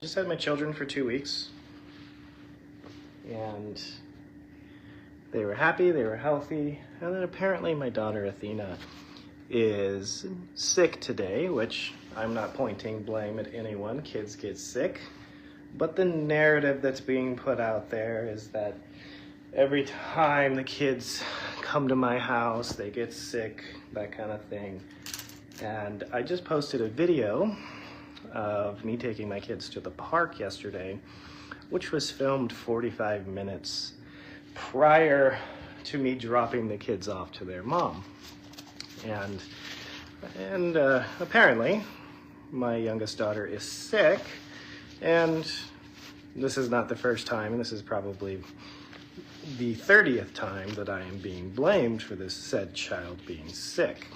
Just had my children for 2 weeks, and they were happy, they were healthy, and then apparently my daughter Athena is sick today, which I'm not pointing blame at anyone. Kids get sick, but the narrative that's being put out there is that every time the kids come to my house, they get sick, that kind of thing. And I just posted a video of me taking my kids to the park yesterday, which was filmed 45 minutes prior to me dropping the kids off to their mom. And apparently my youngest daughter is sick, and this is not the first time, and this is probably the 30th time that I am being blamed for this said child being sick.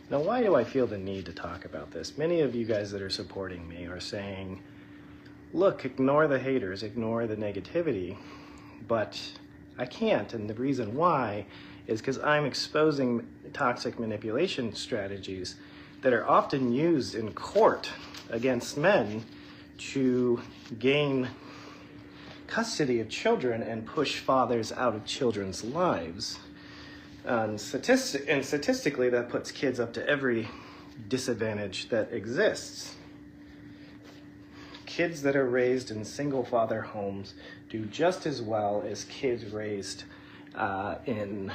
Now, why do I feel the need to talk about this? Many of you guys that are supporting me are saying, look, ignore the haters, ignore the negativity, but I can't, and the reason why is because I'm exposing toxic manipulation strategies that are often used in court against men to gain custody of children and push fathers out of children's lives. And statistically, that puts kids up to every disadvantage that exists. Kids that are raised in single-father homes do just as well as kids raised in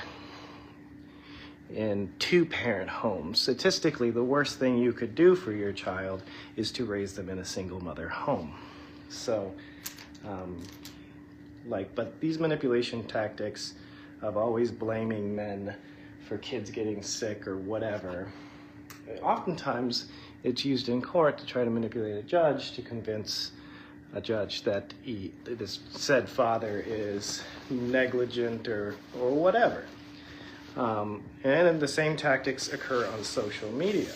two-parent homes. Statistically, the worst thing you could do for your child is to raise them in a single-mother home. So, but these manipulation tactics of always blaming men for kids getting sick or whatever, oftentimes it's used in court to try to manipulate a judge to convince a judge that this said father is negligent or whatever. And the same tactics occur on social media.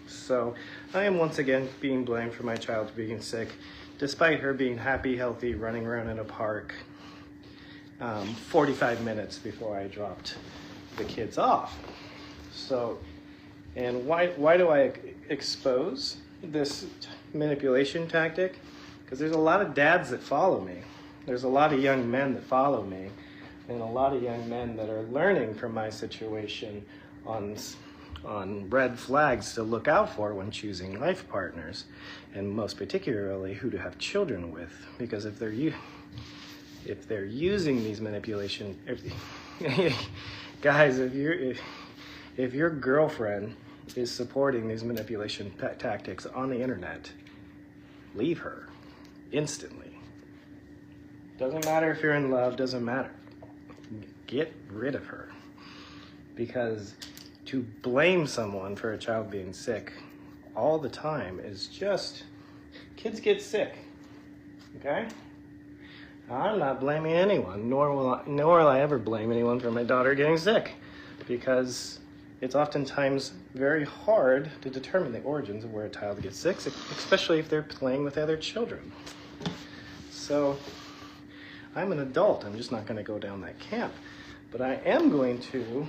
So I am once again being blamed for my child being sick, despite her being happy, healthy, running around in a park 45 minutes before I dropped the kids off. So, and why do I expose this manipulation tactic? Because there's a lot of dads that follow me. There's a lot of young men that follow me, and a lot of young men that are learning from my situation on red flags to look out for when choosing life partners, and most particularly who to have children with. Because if they're using these manipulation, guys, if your girlfriend is supporting these manipulation tactics on the internet, leave her instantly. Doesn't matter if you're in love, doesn't matter. Get rid of her. Because to blame someone for a child being sick all the time is just, kids get sick, okay? I'm not blaming anyone, nor will I ever blame anyone for my daughter getting sick, because it's oftentimes very hard to determine the origins of where a child gets sick, especially if they're playing with other children. So I'm an adult, I'm just not going to go down that camp. But I am going to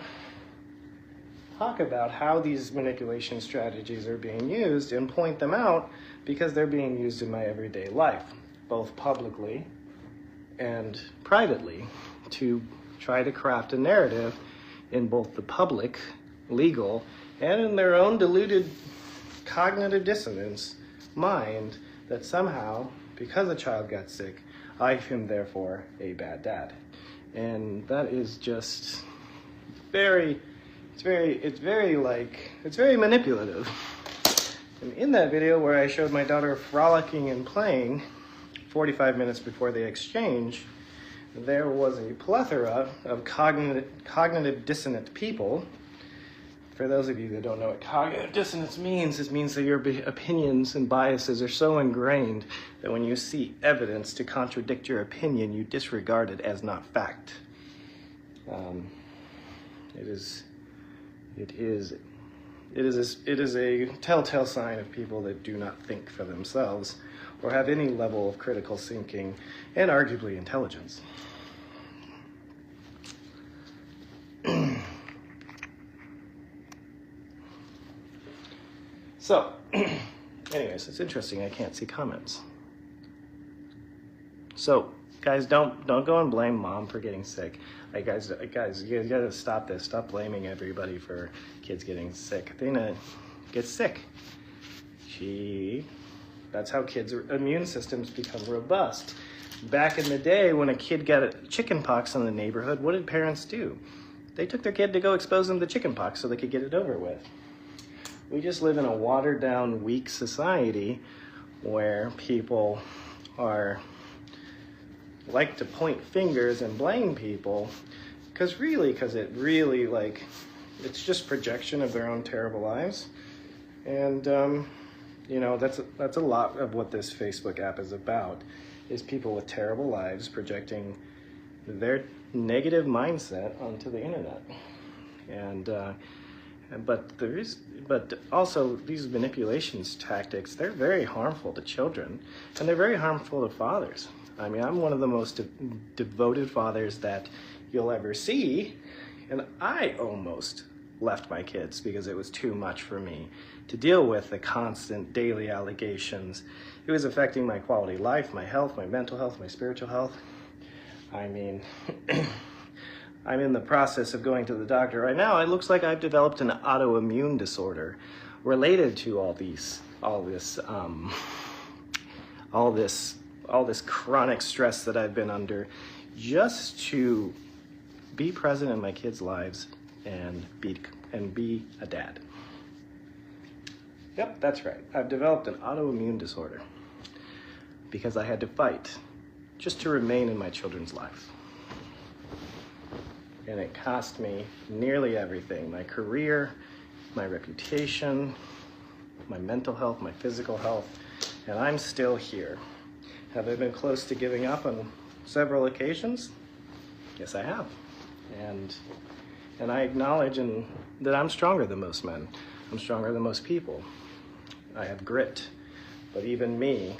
talk about how these manipulation strategies are being used and point them out, because they're being used in my everyday life, both publicly and privately, to try to craft a narrative in both the public, legal, and in their own deluded cognitive dissonance mind that somehow, because a child got sick, I am therefore a bad dad. And that is just very manipulative. And in that video where I showed my daughter frolicking and playing 45 minutes before the exchange, there was a plethora of cognitive dissonant people. For those of you that don't know what cognitive dissonance means, it means that your opinions and biases are so ingrained that when you see evidence to contradict your opinion, you disregard it as not fact. It is a telltale sign of people that do not think for themselves or have any level of critical thinking and arguably intelligence. So, Anyways, it's interesting. I can't see comments. So, guys, don't go and blame mom for getting sick. Like, guys, you gotta stop this. Stop blaming everybody for kids getting sick. Athena gets sick. That's how kids' immune systems become robust. Back in the day, when a kid got chicken pox in the neighborhood, what did parents do? They took their kid to go expose them to chicken pox so they could get it over with. We just live in a watered down, weak society where people like to point fingers and blame people because it really, like, it's just projection of their own terrible lives. And, you know, that's a lot of what this Facebook app is about, is people with terrible lives projecting their negative mindset onto the internet. But also these manipulations tactics, they're very harmful to children, and they're very harmful to fathers. I mean, I'm one of the most devoted fathers that you'll ever see, and I almost left my kids because it was too much for me to deal with the constant daily allegations. It was affecting my quality of life, my health, my mental health, my spiritual health. I mean, I'm in the process of going to the doctor right now. It looks like I've developed an autoimmune disorder related to all this chronic stress that I've been under, just to be present in my kids' lives and be a dad. Yep, that's right. I've developed an autoimmune disorder because I had to fight just to remain in my children's life. And it cost me nearly everything: my career, my reputation, my mental health, my physical health, and I'm still here. Have I been close to giving up on several occasions? Yes, I have. And I acknowledge that I'm stronger than most men. I'm stronger than most people. I have grit. But even me,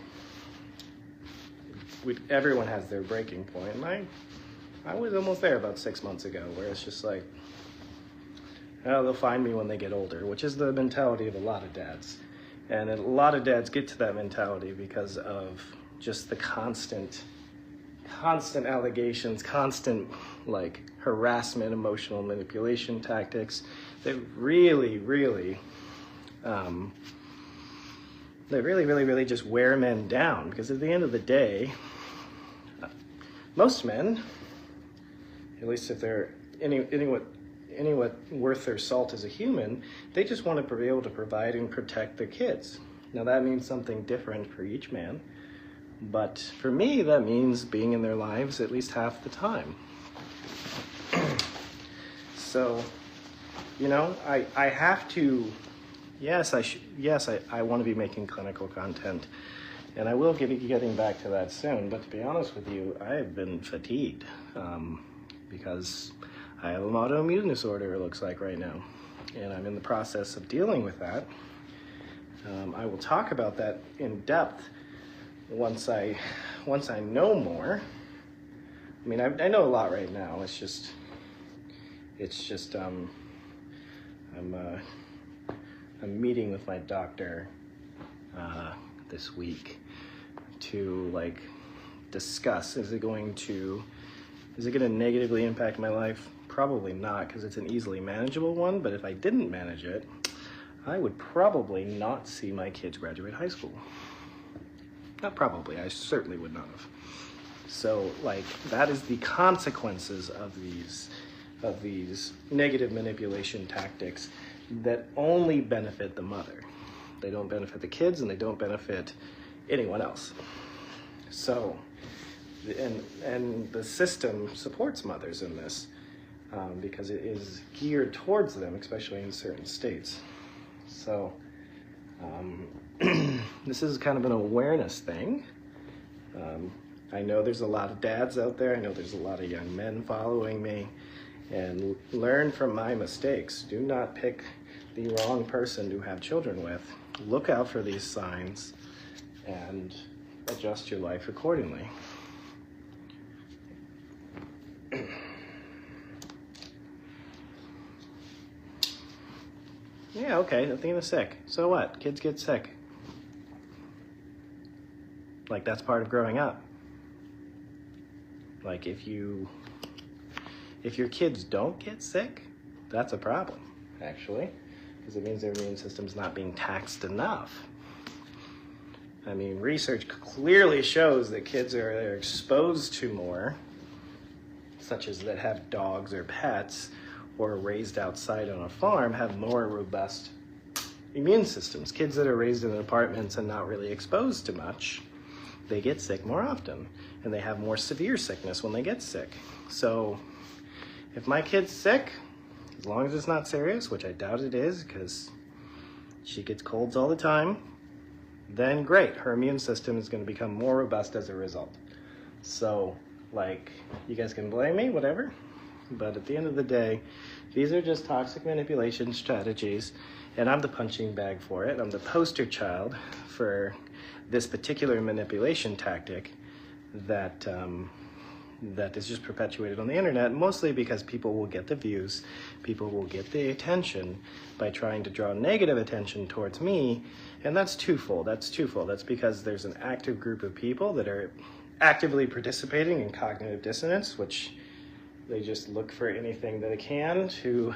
everyone has their breaking point. And I was almost there about 6 months ago, where it's just like, oh, they'll find me when they get older, which is the mentality of a lot of dads. And a lot of dads get to that mentality because of just the constant allegations, constant, like, harassment, emotional manipulation tactics that really just wear men down. Because at the end of the day, most men, at least if they're anyone worth their salt as a human, they just want to be able to provide and protect their kids. Now that means something different for each man, but for me that means being in their lives at least half the time. So, you know, I have to, I want to be making clinical content, and I will be getting back to that soon, but to be honest with you, I have been fatigued, because I have an autoimmune disorder, it looks like right now, and I'm in the process of dealing with that. I will talk about that in depth once I know more. I mean, I know a lot right now. It's just I'm meeting with my doctor this week to, like, discuss, is it going to negatively impact my life? Probably not, because it's an easily manageable one, but if I didn't manage it, I would probably not see my kids graduate high school. Not probably, I certainly would not have. So, like, that is the consequences of these negative manipulation tactics that only benefit the mother. They don't benefit the kids, and they don't benefit anyone else. So, and the system supports mothers in this, because it is geared towards them, especially in certain states. So, this is kind of an awareness thing. I know there's a lot of dads out there. I know there's a lot of young men following me. And learn from my mistakes. Do not pick the wrong person to have children with. Look out for these signs and adjust your life accordingly. Yeah, okay, Athena's sick. So what? Kids get sick. Like, that's part of growing up. Like, if your kids don't get sick, that's a problem, actually, because it means their immune system's not being taxed enough. I mean, research clearly shows that kids are exposed to more, such as that have dogs or pets or are raised outside on a farm, have more robust immune systems. Kids that are raised in apartments and not really exposed to much, they get sick more often, and they have more severe sickness when they get sick. So if my kid's sick, as long as it's not serious, which I doubt it is because she gets colds all the time, then great, her immune system is going to become more robust as a result. So, like, you guys can blame me, whatever, but at the end of the day, these are just toxic manipulation strategies, and I'm the punching bag for it. I'm the poster child for this particular manipulation tactic that is just perpetuated on the internet, mostly because people will get the views, people will get the attention by trying to draw negative attention towards me, and that's twofold. That's because there's an active group of people that are actively participating in cognitive dissonance, which they just look for anything that they can to